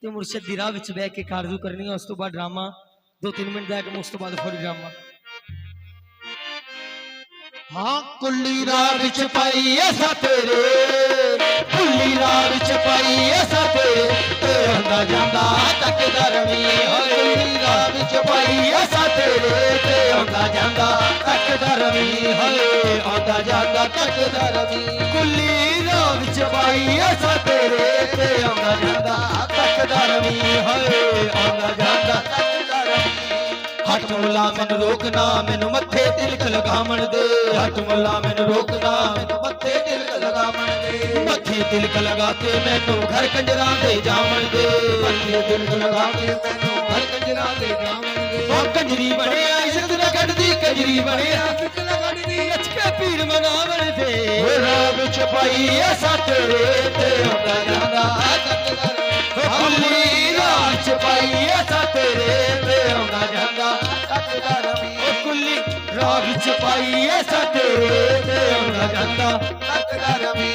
ते मुर्शद दी राह विच बैठ के कारजू करनी है। उस तो बाद ड्रामा 2-3 मिनट दा उस तो बाद फौरी ड्रामा। हाँ कुल्ली राह विच पाई ऐसा तेरे, कुल्ली राह विच पाई ऐसा तेरे, ते आंदा जांदा तकदा रवी। कुल्ली राह विच पाई ऐसा तेरे, ते आंदा जांदा तकदा रवी। आंदा जांदा तकदा रवी। कुल्ली राह विच पाई ऐसा तेरे, ते आंदा जांदा तकदा रवी। आंदा जांदा तकदा रवी। हट मुला मैनू रोकना, मैनू मत्थे तिलक लगावण दे। हट मुला मैनू रोकना, मैनू मत्थे तिलक लगावण दे। मत्थे तिलक लगा के मैनू घर कंजरां दे जावण दे। मत्थे तिलक लगा के मैनू घर कंजरां दे जावण दे। ओ कंजरी बनिया इज्जत न कढदी, कंजरी बनिया इज्जत न कढदी, नच के पीर मनावण दे। राह विच पाई ऐसा तेरे, ते आंदा जांदा तकदा रवी। कुल्ली राह विच पाई ऐसा तेरे, ते आंदा जांदा तकदा रवी। कुल्ली राह विच पाई ऐसा तेरे, ते आंदा जांदा तकदा रवी।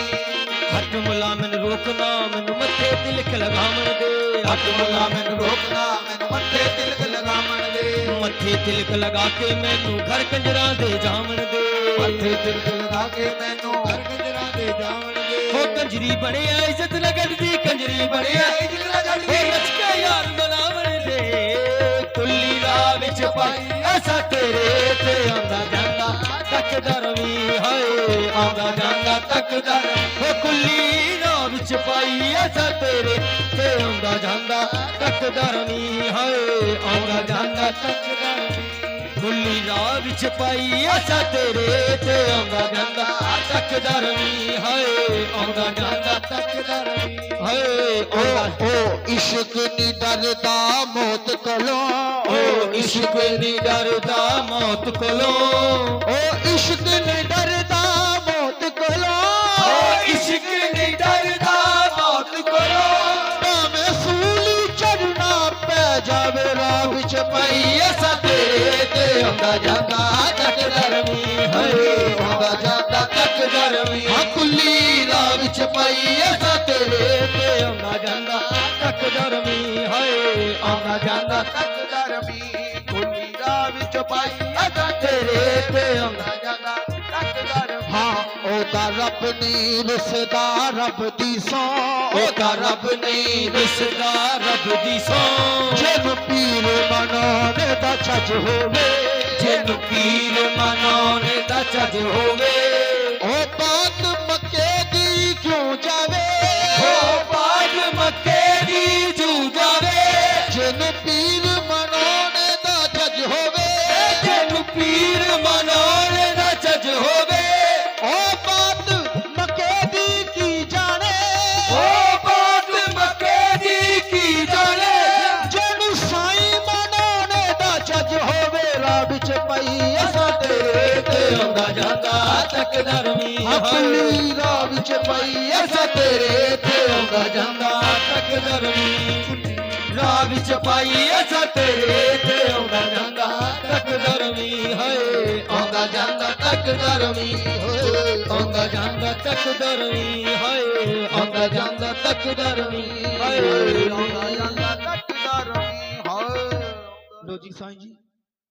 हट मुला मैनू रोकना, मैनू मत्थे तिलक लगावण दे। हट मुला मैनू रोकना, मैनू मत्थे तिलक लगावण दे। मत्थे तिलक लगा के मैनू घर कंजरां दे जावण दे। मत्थे तिलक लगा के मैनू घर कंजरां दे जावण दे। ओ कंजरी बनिया इज्जत न कढदी, कंजरी बनिया इज्जत न कढदी, नच के यार मनावण दे। कुल्ली राह विच पाई ऐसा तेरे, ते आंदा जांदा तकदा रवी। आंदा जांदा तकदा रवी। कुल्ली राह विच पाई ऐसा तेरे, ते आंदा जांदा तकदा रवी। आंदा जांदा तकदा रवी। कुल्ली राह विच पाई ऐसा तेरे, ते आंदा जांदा तकदा रवी। आंदा जांदा तकदा रवी। ओ इश्क नी डरदा मौत कोलों, ओ इश्क नी डरदा मौत कोलों। ओ इश्क नी डरदा मौत कोलों, ओ इश्क नी डरदा मौत कोलों। भावें सूली चढ़ना पै जावे, राह विच पाई ऐसा तेरे, ते आंदा जांदा तकदा रवी। आंदा जांदा तकदा रवी। कुल्ली राह विच पाई ऐसा तेरे, ते आंदा जांदा तकदा रवी। आंदा जांदा तकदा रवी। कुल्ली राह विच पाई ऐसा तेरे, ते आंदा जांदा तकदा रवी। हाँ ओदा रब नहीं रिसदा रब दी सौ, ओदा रब नहीं रिसदा रब दी सौ। जिन पीर मनाने दा छज होवे, जिन पीर मनाने दा छज होवे। ओ बात मक्के दी क्यों जावे, ओ बात मक्के दी क्यों जावे। जिन पीर मनाने दा छज होवे, जिन पीर मनाने दा छज होवे। ओ बात मक्के दी की जाने, ओ बात मक्के दी की जाने। जिन साईं मनाने दा छज होवे, राह विच पई ऐसा तेरे, ते आंदा जांदा तकदा रवी। कुल्ली राह विच पई ऐसा तेरे, ते आंदा जांदा तकदा रवी। राह विच पाई ऐसा तेरे, ते आंदा जांदा तकदा रवी। आंदा जांदा तकदा रवी। आंदा जांदा तकदा रवी। आंदा जांदा तकदा रवी। आंदा जांदा तकदा रवी। लो जी साईं जी।